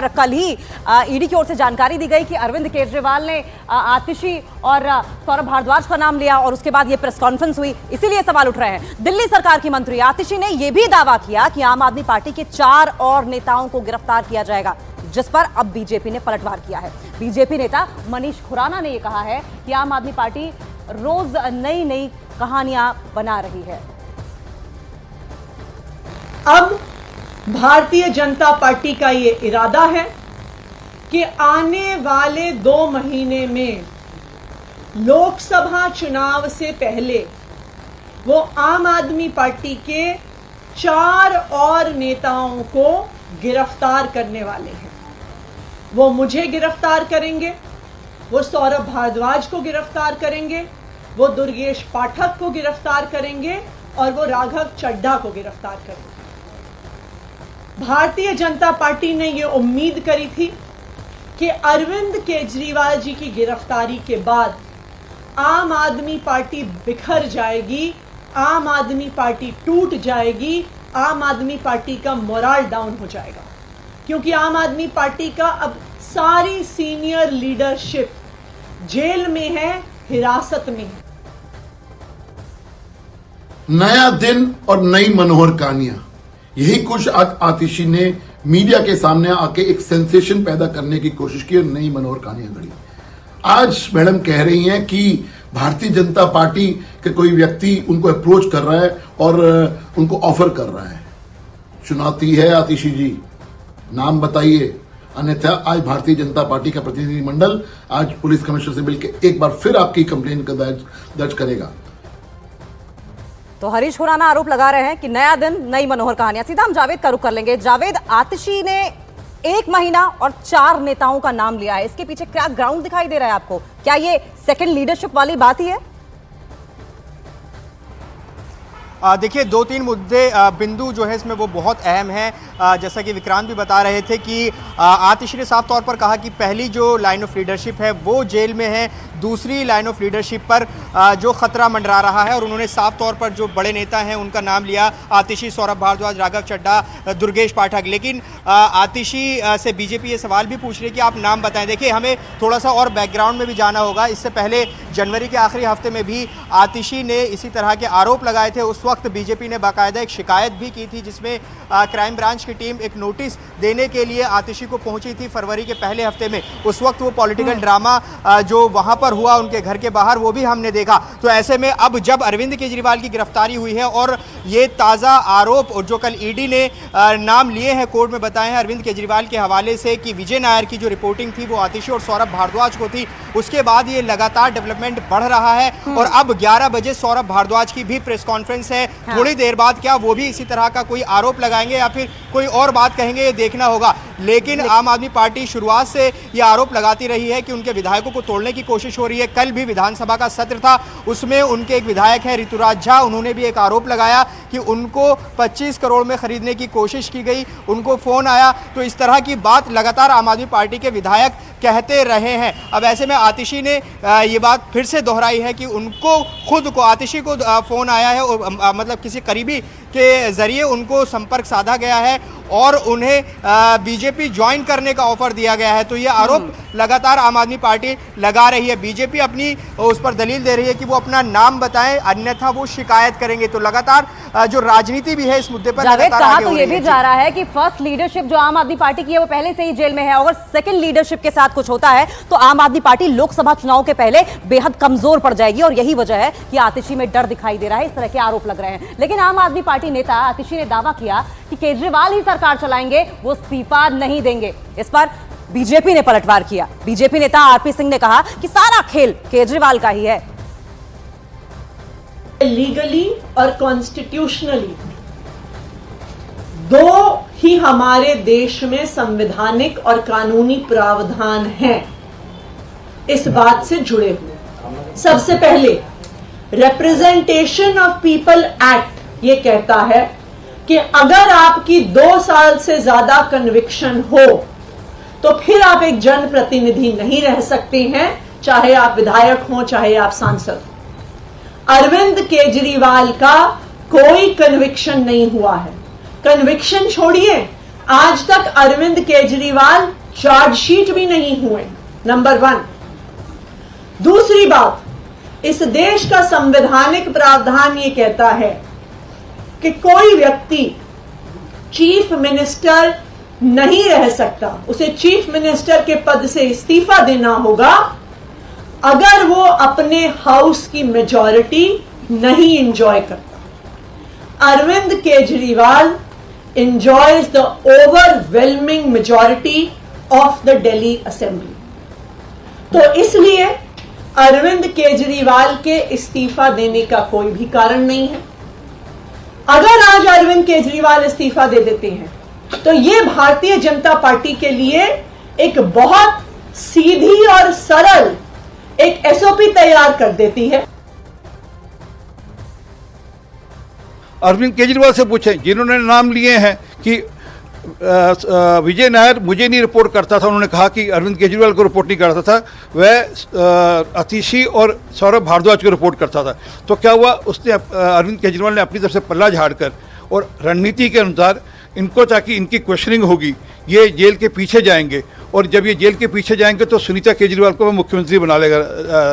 कल ही ईडी की ओर से जानकारी दी गई कि अरविंद केजरीवाल ने आतिशी और सौरभ भारद्वाज का नाम लिया और उसके बाद ये प्रेस कॉन्फ्रेंस हुई। इसीलिए सवाल उठ रहे हैं। दिल्ली सरकार की मंत्री आतिशी ने यह भी दावा किया कि आम आदमी पार्टी के 4 और नेताओं को गिरफ्तार किया जाएगा, जिस पर अब बीजेपी ने पलटवार किया है। बीजेपी नेता मनीष खुराना ने यह कहा है कि आम आदमी पार्टी रोज नई नई कहानियां बना रही है। अब भारतीय जनता पार्टी का ये इरादा है कि आने वाले 2 महीने में लोकसभा चुनाव से पहले वो आम आदमी पार्टी के 4 और नेताओं को गिरफ्तार करने वाले हैं। वो मुझे गिरफ्तार करेंगे, वो सौरभ भारद्वाज को गिरफ्तार करेंगे, वो दुर्गेश पाठक को गिरफ्तार करेंगे और वो राघव चड्ढा को गिरफ्तार करेंगे। भारतीय जनता पार्टी ने यह उम्मीद करी थी कि अरविंद केजरीवाल जी की गिरफ्तारी के बाद आम आदमी पार्टी बिखर जाएगी, आम आदमी पार्टी टूट जाएगी, आम आदमी पार्टी का मोराल डाउन हो जाएगा, क्योंकि आम आदमी पार्टी का अब सारी सीनियर लीडरशिप जेल में है, हिरासत में है। नया दिन और नई मनोहर कहानियां, यही कुछ आज आतिशी ने मीडिया के सामने आके एक सेंसेशन पैदा करने की कोशिश की और नई मनोहर कहानियां गढ़ी। आज मैडम कह रही हैं कि भारतीय जनता पार्टी के कोई व्यक्ति उनको अप्रोच कर रहा है और उनको ऑफर कर रहा है। चुनौती है आतिशी जी, नाम बताइए, अन्यथा आज भारतीय जनता पार्टी का प्रतिनिधिमंडल आज पुलिस कमिश्नर से मिलकर एक बार फिर आपकी कंप्लेन का दर्ज करेगा। तो हरीश खुराना आरोप लगा रहे हैं कि नया दिन नई मनोहर कहानियां। सीधा हम जावेद का रुख कर लेंगे। जावेद, आतिशी ने 1 महीना और 4 नेताओं का नाम लिया है, इसके पीछे क्या ग्राउंड दिखाई दे रहा है आपको? क्या ये सेकंड लीडरशिप वाली बात ही है? देखिए, 2-3 मुद्दे बिंदु जो है इसमें वो बहुत अहम है। जैसा कि विक्रांत भी बता रहे थे कि आतिशी ने साफ तौर पर कहा कि पहली जो लाइन ऑफ लीडरशिप है वो जेल में है, दूसरी लाइन ऑफ लीडरशिप पर जो खतरा मंडरा रहा है, और उन्होंने साफ तौर पर जो बड़े नेता हैं उनका नाम लिया, आतिशी, सौरभ भारद्वाज, राघव चड्ढा, दुर्गेश पाठक। लेकिन आतिशी से बीजेपी ये सवाल भी पूछ रही है कि आप नाम बताएं। देखिए, हमें थोड़ा सा और बैकग्राउंड में भी जाना होगा। इससे पहले जनवरी के आखिरी हफ्ते में भी आतिशी ने इसी तरह के आरोप लगाए थे। उस वक्त बीजेपी ने बाकायदा एक शिकायत भी की थी, जिसमें क्राइम ब्रांच की टीम एक नोटिस देने के लिए आतिशी को पहुंची थी फरवरी के पहले हफ्ते में। उस वक्त वो पॉलिटिकल ड्रामा जो वहां पर हुआ उनके घर के बाहर, वो भी हमने देखा। तो ऐसे में अब जब अरविंद केजरीवाल की गिरफ्तारी हुई है और ये ताज़ा आरोप जो कल ईडी ने नाम लिए हैं, कोर्ट में बताए हैं अरविंद केजरीवाल के हवाले से कि विजय नायर की जो रिपोर्टिंग थी वो आतिशी और सौरभ भारद्वाज को थी, उसके बाद ये लगातार डेवलपमेंट बढ़ रहा है। और अब 11 बजे सौरभ भारद्वाज की भी प्रेस कॉन्फ्रेंस है। थोड़ी देर बाद क्या वो भी इसी तरह का कोई आरोप लगाएंगे या फिर कोई और बात कहेंगे, ये देखना होगा। लेकिन आम आदमी पार्टी शुरुआत से ये आरोप लगाती रही है कि उनके विधायकों को तोड़ने की कोशिश हो रही है। कल भी विधानसभा का सत्र था, उसमें उनके एक विधायक हैं ऋतुराज झा, उन्होंने भी एक आरोप लगाया कि उनको 25 करोड़ में खरीदने की कोशिश की गई, उनको फोन आया। तो इस तरह की बात लगातार आम आदमी पार्टी के विधायक कहते रहे हैं। अब ऐसे में आतिशी ने ये बात फिर से दोहराई है कि उनको खुद को, आतिशी को फोन आया है और मतलब किसी करीबी के जरिए उनको संपर्क साधा गया है और उन्हें बीजेपी ज्वाइन करने का ऑफर दिया गया है। तो ये आरोप लगातार आम आदमी पार्टी लगा रही है। बीजेपी अपनी उस पर दलील दे रही है कि वो अपना नाम बताएं, अन्यथा वो शिकायत करेंगे। तो लगातार जो राजनीति भी है इस मुद्दे पर लगातार आगे हो रही है। तो ये भी जा रहा है कि फर्स्ट लीडरशिप जो आम आदमी पार्टी की है वो पहले से ही जेल में है। अगर सेकंड लीडरशिप के साथ कुछ होता है तो आम आदमी पार्टी लोकसभा चुनाव के पहले बेहद कमजोर पड़ जाएगी, और यही वजह है कि आतिशी में डर दिखाई दे रहा है। इस तरह के आरोप लग रहे हैं। लेकिन आम आदमी पार्टी नेता आतिशी ने दावा किया कि केजरीवाल ही सरकार चलाएंगे, वो इस्तीफा नहीं देंगे। इस पर बीजेपी ने पलटवार किया। बीजेपी नेता आरपी सिंह ने कहा कि सारा खेल केजरीवाल का ही है। लीगली और कॉन्स्टिट्यूशनली 2 ही हमारे देश में संवैधानिक और कानूनी प्रावधान हैं इस बात से जुड़े हुए। सबसे पहले रिप्रेजेंटेशन ऑफ पीपल एक्ट ये कहता है कि अगर आपकी 2 साल से ज्यादा कन्विक्शन हो तो फिर आप एक जनप्रतिनिधि नहीं रह सकते हैं, चाहे आप विधायक हो चाहे आप सांसद हो। अरविंद केजरीवाल का कोई कन्विक्शन नहीं हुआ है। कन्विक्शन छोड़िए, आज तक अरविंद केजरीवाल चार्जशीट भी नहीं हुए, नंबर 1। दूसरी बात, इस देश का संवैधानिक प्रावधान ये कहता है कि कोई व्यक्ति चीफ मिनिस्टर नहीं रह सकता, उसे चीफ मिनिस्टर के पद से इस्तीफा देना होगा अगर वो अपने हाउस की मेजॉरिटी नहीं एंजॉय करता। Arvind Kejriwal enjoys the overwhelming majority of the Delhi Assembly। तो इसलिए अरविंद केजरीवाल के इस्तीफा देने का कोई भी कारण नहीं है। अगर आज अरविंद केजरीवाल इस्तीफा दे देते हैं तो ये भारतीय जनता पार्टी के लिए एक बहुत सीधी और सरल एक एसओपी तैयार कर देती है। अरविंद केजरीवाल से पूछें, जिन्होंने नाम लिए हैं कि विजय नायर मुझे नहीं रिपोर्ट करता था, उन्होंने कहा कि अरविंद केजरीवाल को रिपोर्ट नहीं करता था, वह आतिशी और सौरभ भारद्वाज को रिपोर्ट करता था। तो क्या हुआ, उसने अरविंद केजरीवाल ने अपनी तरफ से पल्ला झाड़कर और रणनीति के अनुसार इनको, ताकि इनकी क्वेश्चनिंग होगी, ये जेल के पीछे जाएंगे और जब ये जेल के पीछे जाएंगे तो सुनीता केजरीवाल को मुख्यमंत्री बना लेगा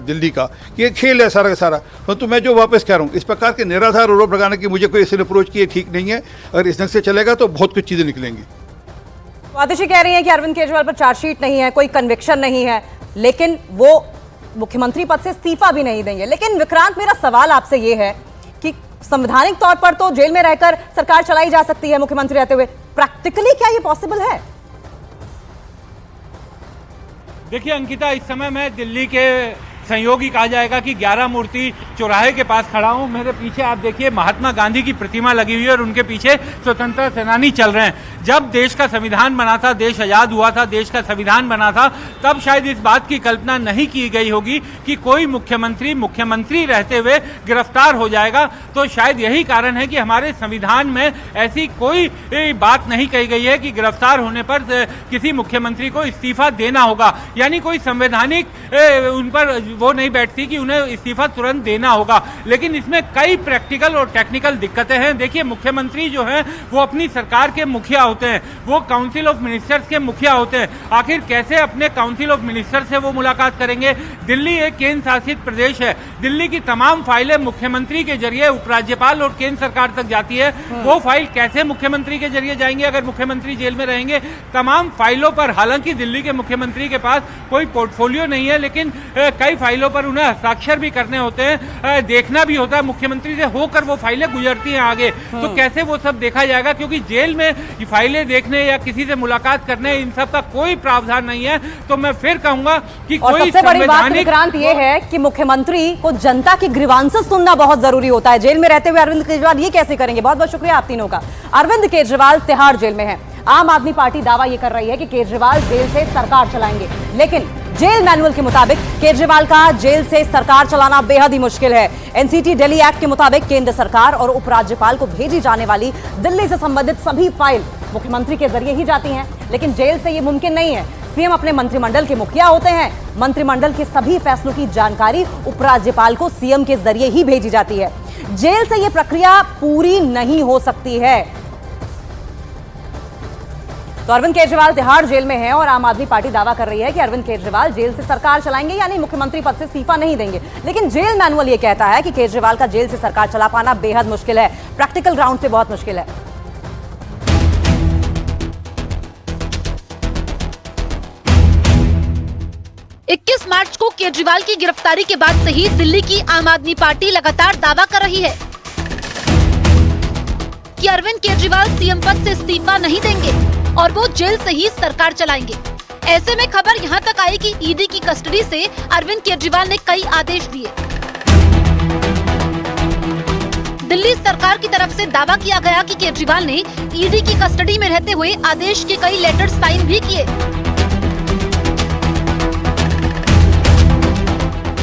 दिल्ली का। ये खेल है सारा का सारा। तो मैं जो वापस कह रहा हूँ, इस प्रकार के निराधार आरोप लगाने की मुझे कोई ऐसे अप्रोच किए ठीक नहीं है। अगर इस ढंग से चलेगा तो बहुत कुछ चीज़ें निकलेंगी। आतिशी कह रही हैं कि अरविंद केजरीवाल पर चार्जशीट नहीं है, कोई कन्विक्शन नहीं है, लेकिन वो मुख्यमंत्री पद से इस्तीफा भी नहीं देंगे। लेकिन विक्रांत, मेरा सवाल आपसे ये है कि संवैधानिक तौर पर तो जेल में रहकर सरकार चलाई जा सकती है मुख्यमंत्री रहते हुए, प्रैक्टिकली क्या ये पॉसिबल है? देखिए अंकिता, इस समय मैं दिल्ली के संयोगी कहा जाएगा कि 11 मूर्ति चौराहे के पास खड़ा हूं। मेरे पीछे आप देखिए महात्मा गांधी की प्रतिमा लगी हुई है और उनके पीछे स्वतंत्रता सेनानी चल रहे हैं। जब देश का संविधान बना था, देश आज़ाद हुआ था, देश का संविधान बना था, तब शायद इस बात की कल्पना नहीं की गई होगी कि कोई मुख्यमंत्री रहते हुए गिरफ्तार हो जाएगा। तो शायद यही कारण है कि हमारे संविधान में ऐसी कोई बात नहीं कही गई है कि गिरफ्तार होने पर किसी मुख्यमंत्री को इस्तीफा देना होगा, यानी कोई संवैधानिक उन पर वो नहीं बैठती कि उन्हें इस्तीफा तुरंत देना होगा। लेकिन इसमें कई प्रैक्टिकल और टेक्निकल दिक्कतें हैं। देखिए, मुख्यमंत्री जो हैं वो अपनी सरकार के मुखिया होते हैं, वो काउंसिल ऑफ मिनिस्टर्स के मुखिया होते हैं। आखिर कैसे अपने काउंसिल ऑफ मिनिस्टर से वो मुलाकात करेंगे? दिल्ली एक केंद्र शासित प्रदेश है, दिल्ली की तमाम फाइलें मुख्यमंत्री के जरिए उपराज्यपाल और केंद्र सरकार तक जाती है। वो फाइल कैसे मुख्यमंत्री के जरिए जाएंगे अगर मुख्यमंत्री जेल में रहेंगे? तमाम फाइलों पर, हालांकि दिल्ली के मुख्यमंत्री के पास कोई पोर्टफोलियो नहीं है, लेकिन कई फाइलों पर उन्हें हस्ताक्षर भी करने होते हैं, देखना भी होता है, मुख्यमंत्री से होकर वो फाइलें गुजरती हैं आगे। तो कैसे वो सब देखा जाएगा? क्योंकि जेल में फाइलें देखने या किसी से मुलाकात करने, इन सब का कोई प्रावधान नहीं है। तो मैं फिर कहूंगा कि और कोई सबसे बड़ी बात विक्रांत ये है कि मुख्यमंत्री को जनता की ग्रीवांसेस सुनना बहुत जरूरी होता है। जेल में रहते हुए अरविंद केजरीवाल ये कैसे करेंगे? बहुत बहुत शुक्रिया आप तीनों का। अरविंद केजरीवाल तिहाड़ जेल में है। आम आदमी पार्टी दावा ये कर रही है कि केजरीवाल जेल से सरकार चलाएंगे, लेकिन जेल मैनुअल के मुताबिक केजरीवाल का जेल से सरकार चलाना बेहद ही मुश्किल है। एनसीटी दिल्ली एक्ट के मुताबिक केंद्र सरकार और उपराज्यपाल को भेजी जाने वाली दिल्ली से संबंधित सभी फाइल मुख्यमंत्री के जरिए ही जाती हैं, लेकिन जेल से ये मुमकिन नहीं है। सीएम अपने मंत्रिमंडल के मुखिया होते हैं, मंत्रिमंडल के सभी फैसलों की जानकारी उपराज्यपाल को सीएम के जरिए ही भेजी जाती है। जेल से यह प्रक्रिया पूरी नहीं हो सकती है। तो अरविंद केजरीवाल तिहाड़ जेल में है और आम आदमी पार्टी दावा कर रही है कि अरविंद केजरीवाल जेल से सरकार चलाएंगे, यानी मुख्यमंत्री पद से इस्तीफा नहीं देंगे। लेकिन जेल मैनुअल ये कहता है कि केजरीवाल का जेल से सरकार चला पाना बेहद मुश्किल है, प्रैक्टिकल ग्राउंड पे बहुत मुश्किल है। मार्च को केजरीवाल की गिरफ्तारी के बाद से ही दिल्ली की आम आदमी पार्टी लगातार दावा कर रही है कि अरविंद केजरीवाल सीएम पद से इस्तीफा नहीं देंगे और वो जेल से ही सरकार चलाएंगे। ऐसे में खबर यहाँ तक आई कि ईडी की कस्टडी से अरविंद केजरीवाल ने कई आदेश दिए। दिल्ली सरकार की तरफ से दावा किया गया कि केजरीवाल ने ईडी की कस्टडी में रहते हुए आदेश के कई लेटर साइन भी किए।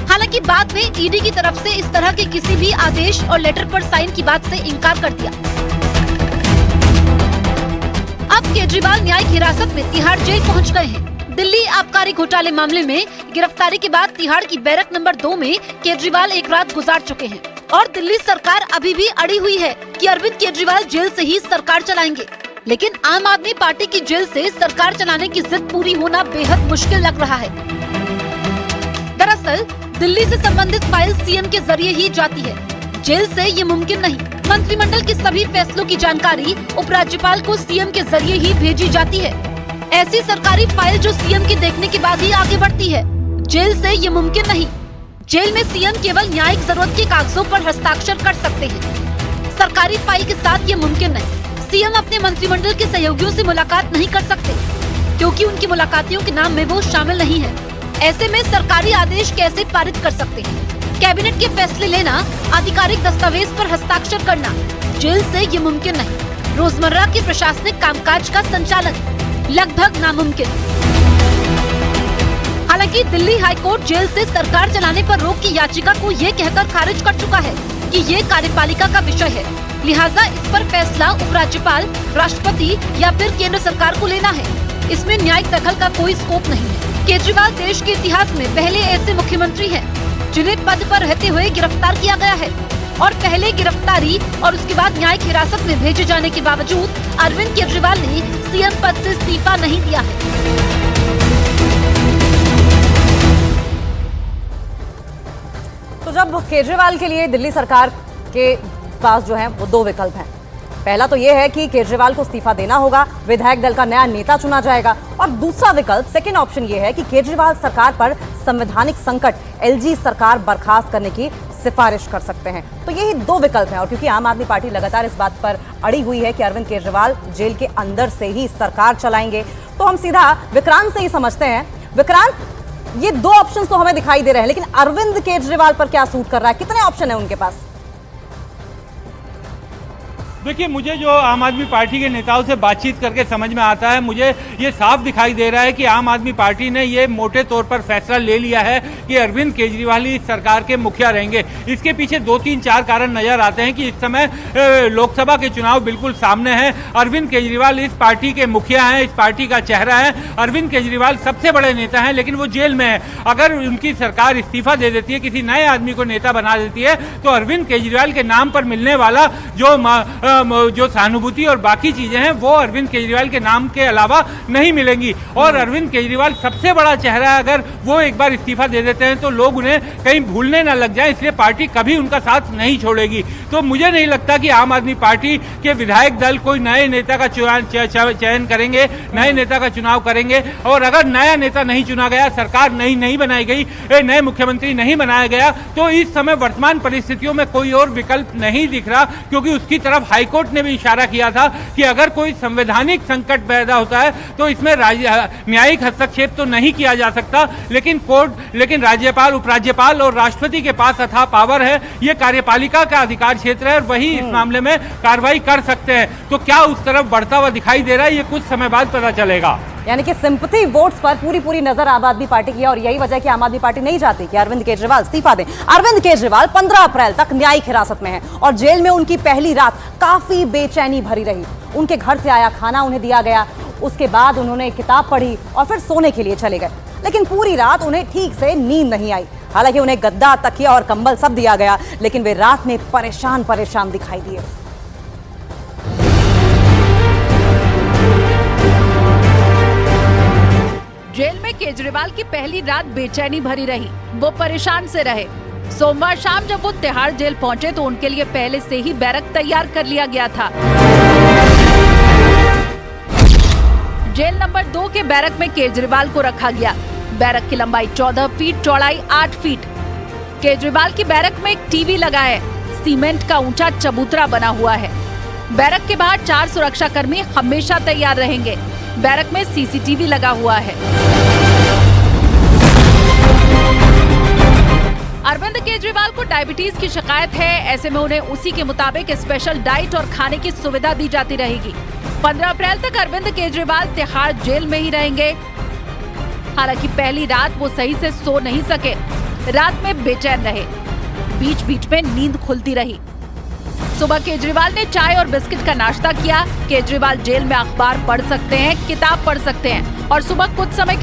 हालांकि बाद में ईडी की तरफ से इस तरह के किसी भी आदेश और लेटर पर साइन की बात से इनकार कर दिया। अब केजरीवाल न्यायिक हिरासत में तिहाड़ जेल पहुंच गए हैं। दिल्ली आबकारी घोटाले मामले में गिरफ्तारी के बाद तिहाड़ की बैरक नंबर 2 में केजरीवाल एक रात गुजार चुके हैं और दिल्ली सरकार अभी भी अड़ी हुई है कि अरविंद केजरीवाल जेल से ही सरकार चलाएंगे। लेकिन आम आदमी पार्टी की जेल से सरकार चलाने की जिद पूरी होना बेहद मुश्किल लग रहा है। दरअसल दिल्ली से संबंधित फाइल सीएम के जरिए ही जाती है, जेल से ये मुमकिन नहीं। मंत्रिमंडल के सभी फैसलों की जानकारी उपराज्यपाल को सीएम के जरिए ही भेजी जाती है। ऐसी सरकारी फाइल जो सीएम की देखने के बाद ही आगे बढ़ती है, जेल से ये मुमकिन नहीं। जेल में सीएम केवल न्यायिक जरूरत के कागजों पर हस्ताक्षर कर सकते हैं, सरकारी फाइल के साथ ये मुमकिन नहीं। सीएम अपने मंत्रिमंडल के सहयोगियों से मुलाकात नहीं कर सकते, क्योंकि उनकी मुलाकातियों के नाम में वो शामिल नहीं है। ऐसे में सरकारी आदेश कैसे पारित कर सकते हैं? कैबिनेट के फैसले लेना, आधिकारिक दस्तावेज पर हस्ताक्षर करना, जेल से ये मुमकिन नहीं। रोजमर्रा के प्रशासनिक कामकाज का संचालन लगभग नामुमकिन। हालांकि दिल्ली हाईकोर्ट जेल से सरकार चलाने पर रोक की याचिका को ये कहकर खारिज कर चुका है कि ये कार्यपालिका का विषय है, लिहाजा इस पर फैसला उपराज्यपाल, राष्ट्रपति या फिर केंद्र सरकार को लेना है। इसमें न्यायिक दखल का कोई स्कोप नहीं है। केजरीवाल देश के इतिहास में पहले ऐसे मुख्यमंत्री हैं जिन्हें पद पर रहते हुए गिरफ्तार किया गया है, और पहले गिरफ्तारी और उसके बाद न्यायिक हिरासत में भेजे जाने के बावजूद अरविंद केजरीवाल ने सीएम पद से इस्तीफा नहीं दिया है। तो जब केजरीवाल के लिए दिल्ली सरकार के पास जो है वो दो विकल्प हैं। पहला तो ये है कि केजरीवाल को इस्तीफा देना होगा, विधायक दल का नया नेता चुना जाएगा, और दूसरा विकल्प, सेकंड ऑप्शन ये है कि केजरीवाल सरकार पर संवैधानिक संकट, एलजी सरकार बर्खास्त करने की सिफारिश कर सकते हैं। तो यही दो विकल्प हैं, और क्योंकि आम आदमी पार्टी लगातार इस बात पर अड़ी हुई है कि अरविंद केजरीवाल जेल के अंदर से ही सरकार चलाएंगे, तो हम सीधा विक्रांत से ही समझते हैं। विक्रांत, ये दो ऑप्शन तो हमें दिखाई दे रहे हैं, लेकिन अरविंद केजरीवाल पर क्या सूट कर रहा है? कितने ऑप्शन है उनके पास? देखिए, मुझे जो आम आदमी पार्टी के नेताओं से बातचीत करके समझ में आता है, मुझे ये साफ दिखाई दे रहा है कि आम आदमी पार्टी ने ये मोटे तौर पर फैसला ले लिया है कि अरविंद केजरीवाल ही सरकार के मुखिया रहेंगे। इसके पीछे 2-3-4 कारण नजर आते हैं कि इस समय लोकसभा के चुनाव बिल्कुल सामने हैं। अरविंद केजरीवाल इस पार्टी के मुखिया हैं, इस पार्टी का चेहरा है। अरविंद केजरीवाल सबसे बड़े नेता हैं, लेकिन वो जेल में है। अगर उनकी सरकार इस्तीफा दे देती है, किसी नए आदमी को नेता बना देती है, तो अरविंद केजरीवाल के नाम पर मिलने वाला जो सहानुभूति और बाकी चीजें हैं, वो अरविंद केजरीवाल के नाम के अलावा नहीं मिलेंगी। और अरविंद केजरीवाल सबसे बड़ा चेहरा है, अगर वो एक बार इस्तीफा दे देते हैं तो लोग उन्हें कहीं भूलने ना लग जाए, इसलिए पार्टी कभी उनका साथ नहीं छोड़ेगी। तो मुझे नहीं लगता कि आम आदमी पार्टी के विधायक दल कोई नए नेता का चयन करेंगे, नए नेता का चुनाव करेंगे। और अगर नया नेता नहीं चुना गया, सरकार नहीं बनाई गई, नए मुख्यमंत्री नहीं बनाया गया, तो इस समय वर्तमान परिस्थितियों में कोई और विकल्प नहीं दिख रहा, क्योंकि उसकी तरफ हाईकोर्ट ने भी इशारा किया था कि अगर कोई संवैधानिक संकट पैदा होता है तो इसमें न्यायिक हस्तक्षेप तो नहीं किया जा सकता, लेकिन राज्यपाल, उपराज्यपाल और राष्ट्रपति के पास अथाह पावर है। ये कार्यपालिका का अधिकार क्षेत्र है और वही इस मामले में कार्रवाई कर सकते हैं। तो क्या उस तरफ बढ़ता हुआ दिखाई दे रहा है, ये कुछ समय बाद पता चलेगा। यानी कि सिंपैथी वोट्स पर पूरी नजर आम आदमी पार्टी की है, और यही वजह है कि आम आदमी पार्टी नहीं चाहती कि अरविंद केजरीवाल इस्तीफा दें। अरविंद केजरीवाल 15 अप्रैल तक न्यायिक हिरासत में हैं, और जेल में उनकी पहली रात काफी बेचैनी भरी रही। उनके घर से आया खाना उन्हें दिया गया, उसके बाद उन्होंने एक किताब पढ़ी और फिर सोने के लिए चले गए, लेकिन पूरी रात उन्हें ठीक से नींद नहीं आई। हालांकि उन्हें गद्दा, तकिया और कंबल सब दिया गया, लेकिन वे रात में परेशान दिखाई दिए। जेल में केजरीवाल की पहली रात बेचैनी भरी रही, वो परेशान से रहे। सोमवार शाम जब वो तिहाड़ जेल पहुंचे तो उनके लिए पहले से ही बैरक तैयार कर लिया गया था। जेल नंबर 2 के बैरक में केजरीवाल को रखा गया। बैरक की लंबाई 14 फीट, चौड़ाई 8 फीट। केजरीवाल की बैरक में एक टीवी लगा है, सीमेंट का ऊंचा चबूतरा बना हुआ है। बैरक के बाहर 4 सुरक्षाकर्मी हमेशा तैयार रहेंगे। बैरक में सीसीटीवी लगा हुआ है। अरविंद केजरीवाल को डायबिटीज की शिकायत है, ऐसे में उन्हें उसी के मुताबिक स्पेशल डाइट और खाने की सुविधा दी जाती रहेगी। 15 अप्रैल तक अरविंद केजरीवाल तिहाड़ जेल में ही रहेंगे। हालांकि पहली रात वो सही से सो नहीं सके, रात में बेचैन रहे, बीच बीच में नींद खुलती रही। सुबह केजरीवाल ने चाय और बिस्किट का नाश्ता किया। केजरीवाल जेल में अखबार पढ़ सकते हैं, किताब पढ़ सकते हैं और सुबह कुछ समय